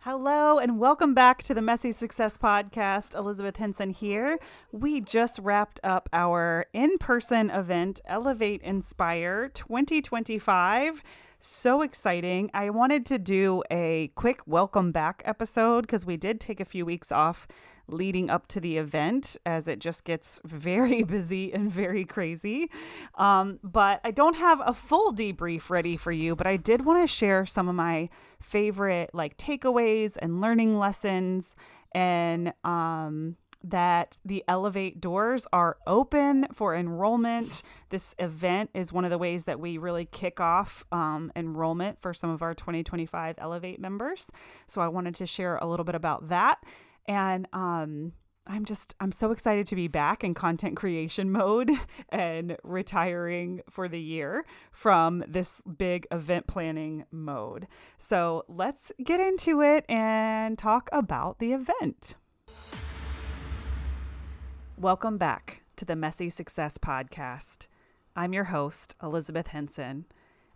Hello and welcome back to the Messy Success Podcast. Elizabeth Henson here. We just wrapped up our in-person event, Elevate Inspire 2025. So exciting. I wanted to do a quick welcome back episode because we did take a few weeks off leading up to the event as it just gets very busy and very crazy. But I don't have a full debrief ready for you, but I did want to share some of my favorite takeaways and learning lessons, and that the Elevate doors are open for enrollment. This event is one of the ways that we really kick off enrollment for some of our 2025 Elevate members. So I wanted to share a little bit about that. And I'm so excited to be back in content creation mode and retiring for the year from this big event planning mode. So let's get into it and talk about the event. Welcome back to the Messy Success Podcast. I'm your host, Elizabeth Henson.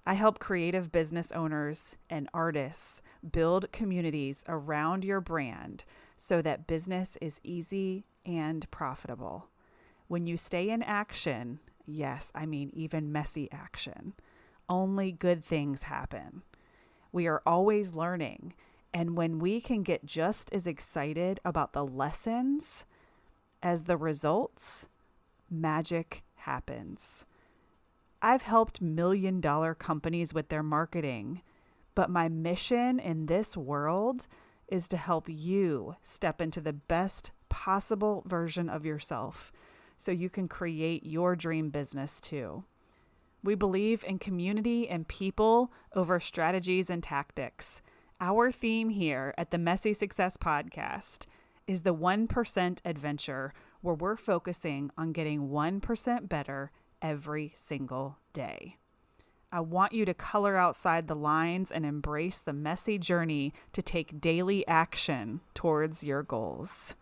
I help creative business owners and artists build communities around your brand so that business is easy and profitable. When you stay in action, yes, I mean even messy action, only good things happen. We are always learning, and when we can get just as excited about the lessons as the results, magic happens. I've helped million-dollar companies with their marketing, but my mission in this world is to help you step into the best possible version of yourself so you can create your dream business too. We believe in community and people over strategies and tactics. Our theme here at the Messy Success Podcast is the 1% adventure, where we're focusing on getting 1% better every single day. I want you to color outside the lines and embrace the messy journey to take daily action towards your goals.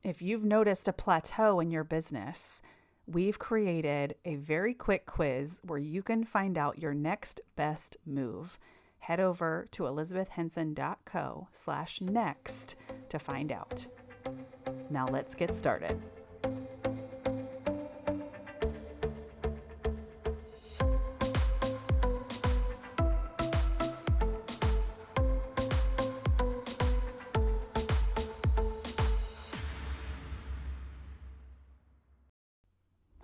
If you've noticed a plateau in your business, we've created a very quick quiz where you can find out your next best move. Head over to elizabethhenson.co/next to find out. Now let's get started.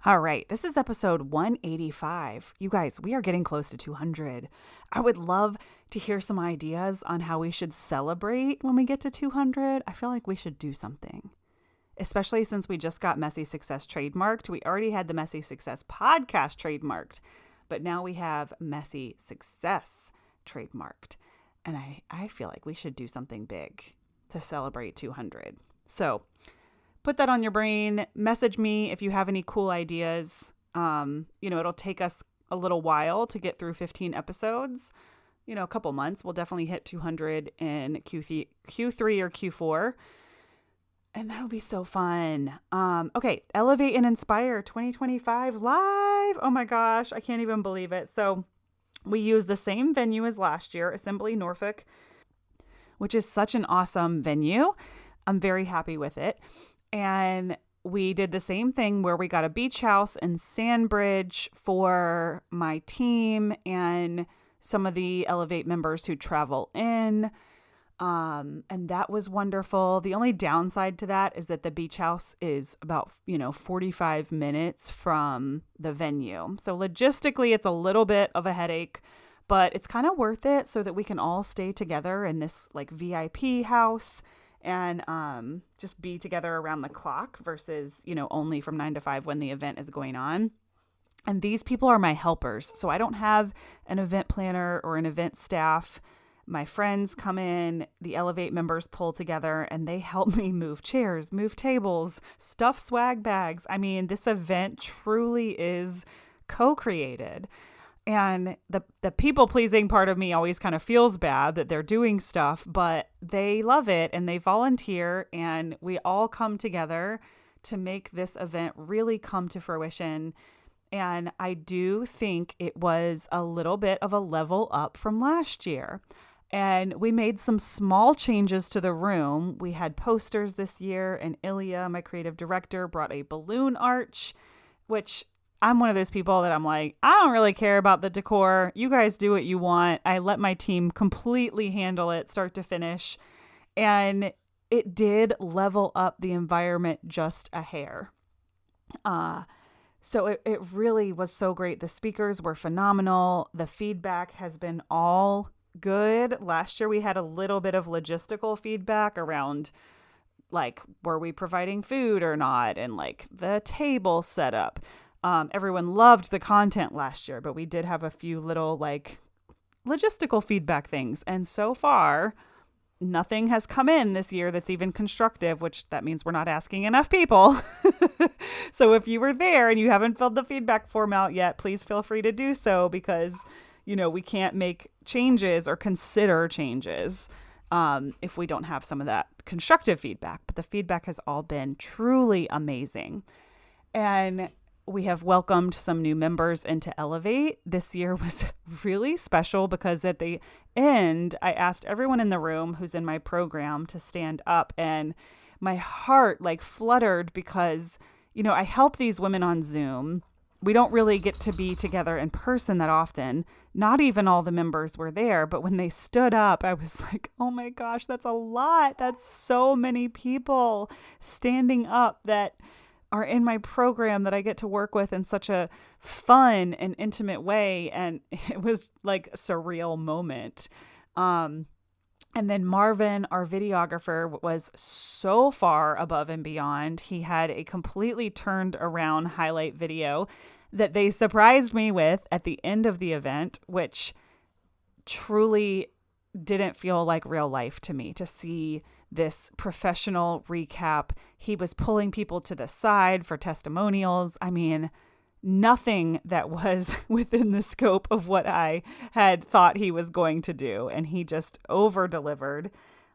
All right, this is episode 185. You guys, we are getting close to 200. I would love to hear some ideas on how we should celebrate when we get to 200. I feel like we should do something, especially since we just got Messy Success trademarked. We already had the Messy Success podcast trademarked, but now we have Messy Success trademarked. And I feel like we should do something big to celebrate 200. So put that on your brain. Message me if you have any cool ideas. It'll take us a little while to get through 15 episodes. A couple months. We'll definitely hit 200 in Q3 or Q4. And that'll be so fun. Okay, Elevate and Inspire 2025 live. Oh my gosh, I can't even believe it. So we use the same venue as last year, Assembly Norfolk, which is such an awesome venue. I'm very happy with it. And we did the same thing where we got a beach house in Sandbridge for my team and some of the Elevate members who travel in. And that was wonderful. The only downside to that is that the beach house is about, 45 minutes from the venue. So logistically, it's a little bit of a headache, but it's kind of worth it so that we can all stay together in this VIP house and just be together around the clock versus, only from 9 to 5 when the event is going on. And these people are my helpers. So I don't have an event planner or an event staff. My friends come in, the Elevate members pull together, and they help me move chairs, move tables, stuff swag bags. I mean, this event truly is co-created. And the people-pleasing part of me always kind of feels bad that they're doing stuff, but they love it and they volunteer, and we all come together to make this event really come to fruition. And I do think it was a little bit of a level up from last year. And we made some small changes to the room. We had posters this year, and Ilya, my creative director, brought a balloon arch, which I'm one of those people that I'm like, I don't really care about the decor. You guys do what you want. I let my team completely handle it start to finish. And it did level up the environment just a hair. So it really was so great. The speakers were phenomenal. The feedback has been all good. Last year we had a little bit of logistical feedback around, like, were we providing food or not? And like the table setup. Everyone loved the content last year, but we did have a few little like logistical feedback things. And so far, nothing has come in this year that's even constructive, which that means we're not asking enough people. So if you were there and you haven't filled the feedback form out yet, please feel free to do so, because, you know, we can't make changes or consider changes if we don't have some of that constructive feedback. But the feedback has all been truly amazing. And we have welcomed some new members into Elevate. This year was really special because at the end, I asked everyone in the room who's in my program to stand up, and my heart like fluttered because, you know, I help these women on Zoom. We don't really get to be together in person that often. Not even all the members were there, but when they stood up, I was like, oh my gosh, that's a lot. That's so many people standing up that are in my program that I get to work with in such a fun and intimate way. And it was like a surreal moment. And then Marvin, our videographer, was so far above and beyond. He had a completely turned around highlight video that they surprised me with at the end of the event, which truly didn't feel like real life to me to see this professional recap. He was pulling people to the side for testimonials. I mean, nothing that was within the scope of what I had thought he was going to do. And he just over-delivered.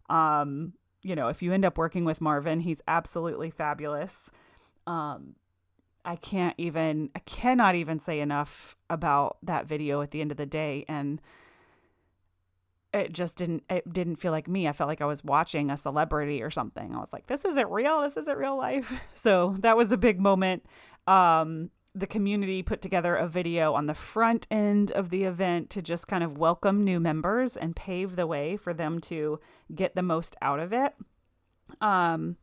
You know, if you end up working with Marvin, he's absolutely fabulous. I cannot even say enough about that video at the end of the day. And it didn't feel like me. I felt like I was watching a celebrity or something. I was like, this isn't real. This isn't real life. So that was a big moment. The community put together a video on the front end of the event to just kind of welcome new members and pave the way for them to get the most out of it. And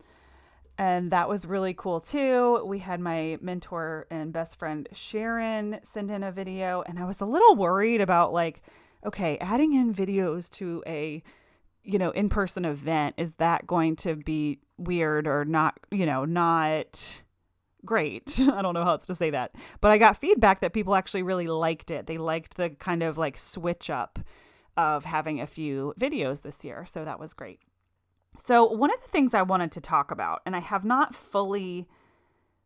that was really cool too. We had my mentor and best friend Sharon send in a video, and I was a little worried about like, okay, adding in videos to a, you know, in-person event, is that going to be weird or not, you know, not great? I don't know how else to say that. But I got feedback that people actually really liked it. They liked the kind of like switch up of having a few videos this year. So that was great. So one of the things I wanted to talk about, and I have not fully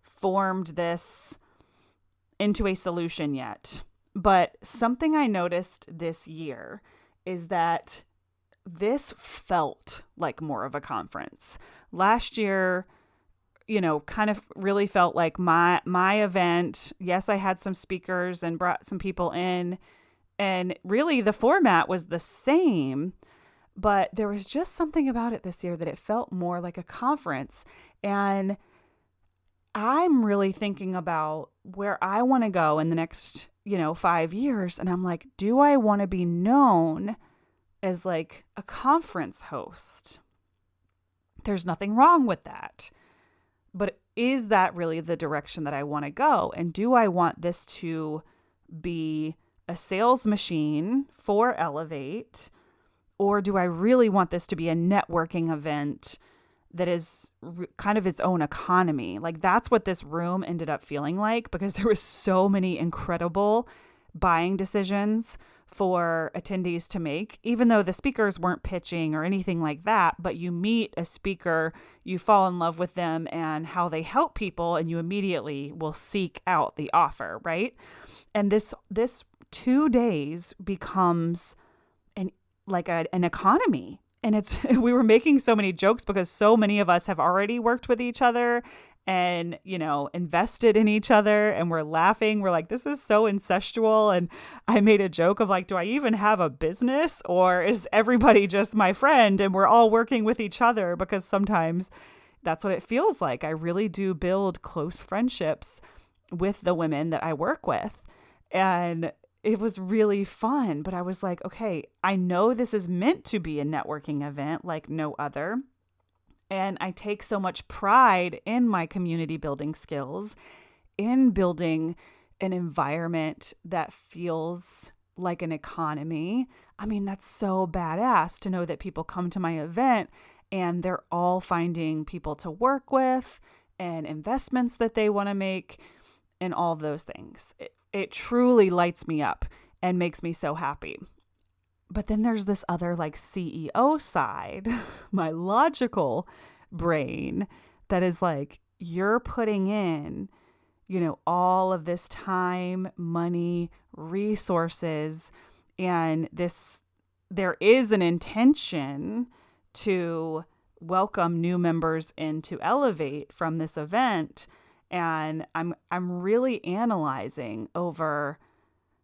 formed this into a solution yet, but something I noticed this year is that this felt like more of a conference. Last year, you know, kind of really felt like my event. Yes, I had some speakers and brought some people in, and really the format was the same, but there was just something about it this year that it felt more like a conference. And I'm really thinking about where I want to go in the next, 5 years. And I'm like, do I want to be known as like a conference host? There's nothing wrong with that. But is that really the direction that I want to go? And do I want this to be a sales machine for Elevate? Or do I really want this to be a networking event that is kind of its own economy? Like, that's what this room ended up feeling like, because there was so many incredible buying decisions for attendees to make, even though the speakers weren't pitching or anything like that. But you meet a speaker, you fall in love with them and how they help people, and you immediately will seek out the offer, right? And this 2 days becomes an economy. And we were making so many jokes because so many of us have already worked with each other, and, invested in each other, and we're laughing. We're like, this is so incestual. And I made a joke of like, do I even have a business, or is everybody just my friend and we're all working with each other? Because sometimes that's what it feels like. I really do build close friendships with the women that I work with. And it was really fun. But I was like, okay, I know this is meant to be a networking event like no other. And I take so much pride in my community building skills, in building an environment that feels like an economy. I mean, that's so badass to know that people come to my event and they're all finding people to work with and investments that they want to make and all of those things. It truly lights me up and makes me so happy. But then there's this other like CEO side, my logical brain, that is like, you're putting in, all of this time, money, resources, and there is an intention to welcome new members into Elevate from this event. And I'm really analyzing over,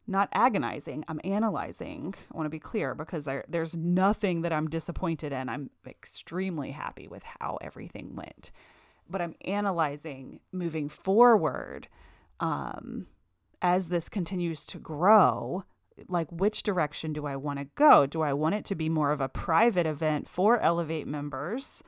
not agonizing, I'm analyzing. I want to be clear, because there's nothing that I'm disappointed in. I'm extremely happy with how everything went. But I'm analyzing moving forward, as this continues to grow, like, which direction do I want to go? Do I want it to be more of a private event for Elevate members?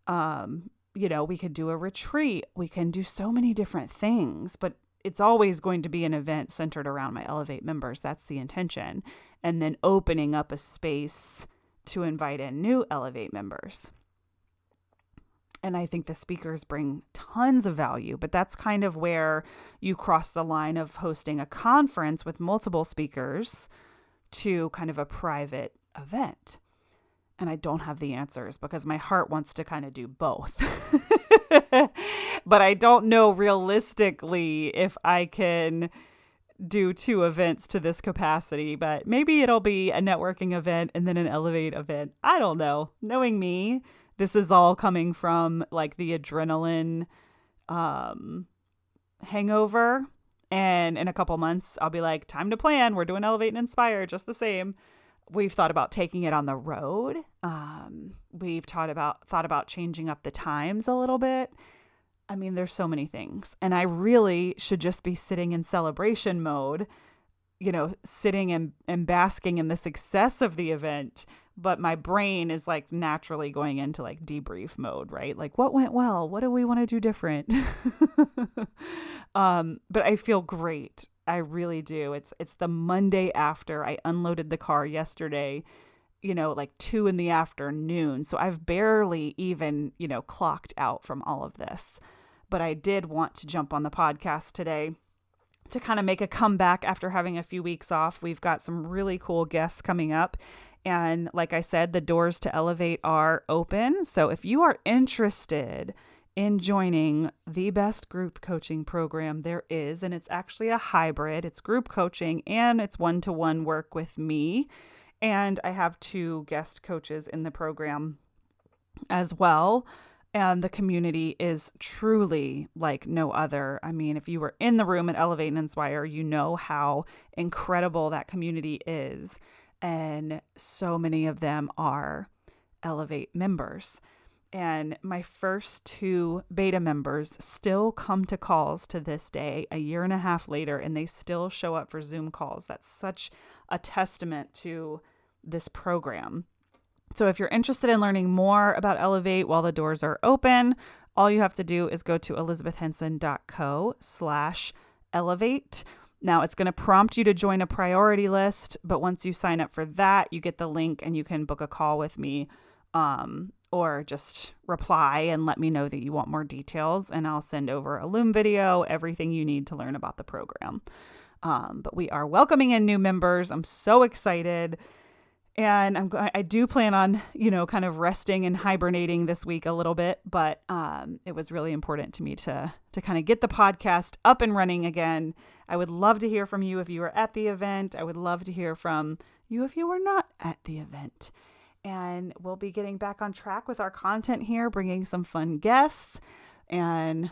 We could do a retreat. We can do so many different things, but it's always going to be an event centered around my Elevate members. That's the intention. And then opening up a space to invite in new Elevate members. And I think the speakers bring tons of value, but that's kind of where you cross the line of hosting a conference with multiple speakers to kind of a private event. And I don't have the answers because my heart wants to kind of do both. But I don't know realistically if I can do 2 events to this capacity. But maybe it'll be a networking event and then an Elevate event. I don't know. Knowing me, this is all coming from like the adrenaline hangover. And in a couple months, I'll be like, time to plan. We're doing Elevate and Inspire just the same. We've thought about taking it on the road. We've thought about changing up the times a little bit. I mean, there's so many things. And I really should just be sitting in celebration mode, sitting and basking in the success of the event. But my brain is like naturally going into like debrief mode, right? Like, what went well? What do we want to do different? But I feel great. I really do. It's the Monday after. I unloaded the car yesterday, like 2 p.m. So I've barely even, clocked out from all of this. But I did want to jump on the podcast today to kind of make a comeback after having a few weeks off. We've got some really cool guests coming up. And like I said, the doors to Elevate are open. So if you are interested in joining the best group coaching program there is, and it's actually a hybrid, it's group coaching and it's one-to-one work with me. And I have 2 guest coaches in the program as well. And the community is truly like no other. I mean, if you were in the room at Elevate and Inspire, you know how incredible that community is. And so many of them are Elevate members. And my first 2 beta members still come to calls to this day, a year and a half later, and they still show up for Zoom calls. That's such a testament to this program. So if you're interested in learning more about Elevate while the doors are open, all you have to do is go to elizabethhenson.co/elevate. Now it's going to prompt you to join a priority list, but once you sign up for that, you get the link and you can book a call with me, or just reply and let me know that you want more details, and I'll send over a Loom video, everything you need to learn about the program. But we are welcoming in new members. I'm so excited. And I do plan on, kind of resting and hibernating this week a little bit, but it was really important to me to kind of get the podcast up and running again. I would love to hear from you if you were at the event. I would love to hear from you if you were not at the event. And we'll be getting back on track with our content here, bringing some fun guests. And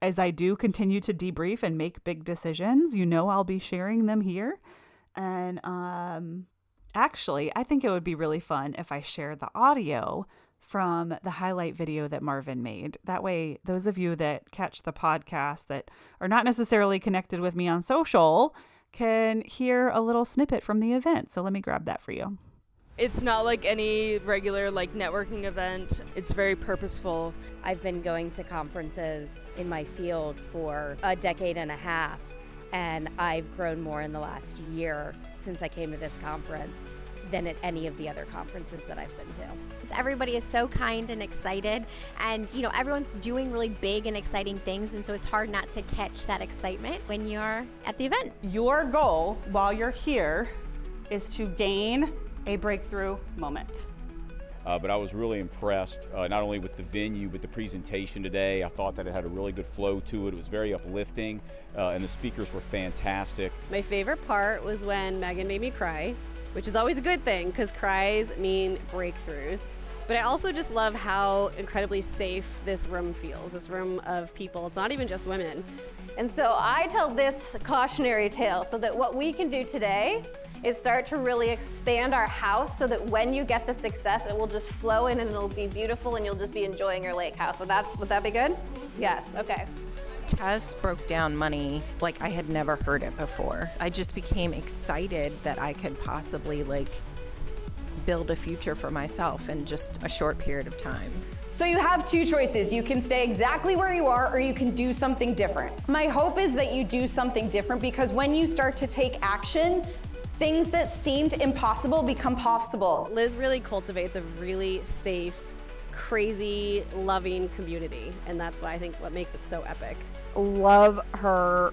as I do continue to debrief and make big decisions, I'll be sharing them here. And actually, I think it would be really fun if I share the audio from the highlight video that Marvin made. That way, those of you that catch the podcast that are not necessarily connected with me on social can hear a little snippet from the event. So let me grab that for you. It's not like any regular networking event. It's very purposeful. I've been going to conferences in my field for a decade and a half, and I've grown more in the last year since I came to this conference than at any of the other conferences that I've been to. Everybody is so kind and excited, and everyone's doing really big and exciting things, and so it's hard not to catch that excitement when you're at the event. Your goal while you're here is to gain a breakthrough moment. But I was really impressed, not only with the venue, but the presentation today. I thought that it had a really good flow to it. It was very uplifting, and the speakers were fantastic. My favorite part was when Megan made me cry, which is always a good thing because cries mean breakthroughs. But I also just love how incredibly safe this room feels, this room of people. It's not even just women. And so I tell this cautionary tale so that what we can do today is start to really expand our house so that when you get the success, it will just flow in and it'll be beautiful and you'll just be enjoying your lake house. Would that be good? Yes, okay. Tess broke down money like I had never heard it before. I just became excited that I could possibly build a future for myself in just a short period of time. So you have two choices. You can stay exactly where you are, or you can do something different. My hope is that you do something different, because when you start to take action, things that seemed impossible become possible. Liz really cultivates a really safe, crazy, loving community, and that's why I think what makes it so epic. Love her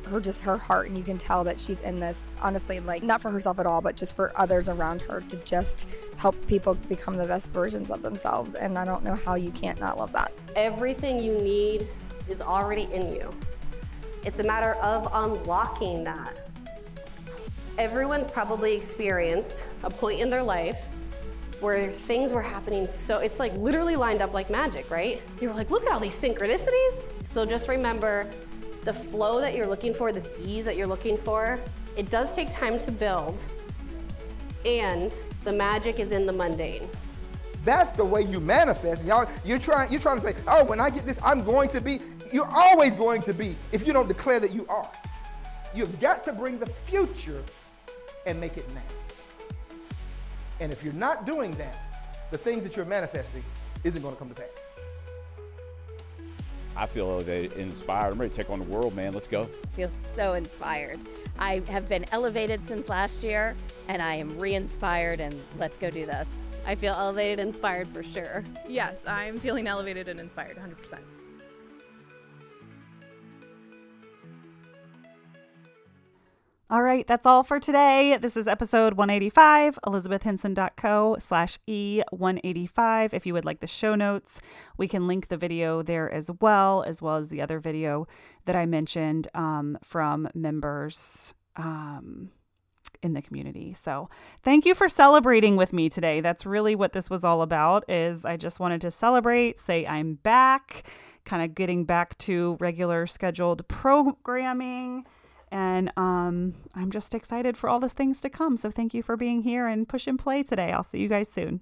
heart, and you can tell that she's in this honestly, not for herself at all, but just for others around her, to just help people become the best versions of themselves. And I don't know how you can't not love that. Everything you need is already in you. It's a matter of unlocking that. Everyone's probably experienced a point in their life where things were happening, so it's literally lined up like magic, right? You're like, look at all these synchronicities. So just remember, the flow that you're looking for, this ease that you're looking for, it does take time to build, and the magic is in the mundane. That's the way you manifest. Y'all, you're trying to say, oh, when I get this, I'm going to be. You're always going to be if you don't declare that you are. You've got to bring the future and make it now. And if you're not doing that, the things that you're manifesting isn't going to come to pass. I feel elevated, inspired. I'm ready to take on the world, man. Let's go. I feel so inspired. I have been elevated since last year, and I am re-inspired, and let's go do this. I feel elevated, inspired for sure. Yes, I'm feeling elevated and inspired, 100%. All right, that's all for today. This is episode 185, elizabethhenson.co/E185. If you would like the show notes, we can link the video there as well as the other video that I mentioned from members in the community. So thank you for celebrating with me today. That's really what this was all about, is I just wanted to celebrate, say I'm back, kind of getting back to regular scheduled programming. And I'm just excited for all the things to come. So thank you for being here and push and play today. I'll see you guys soon.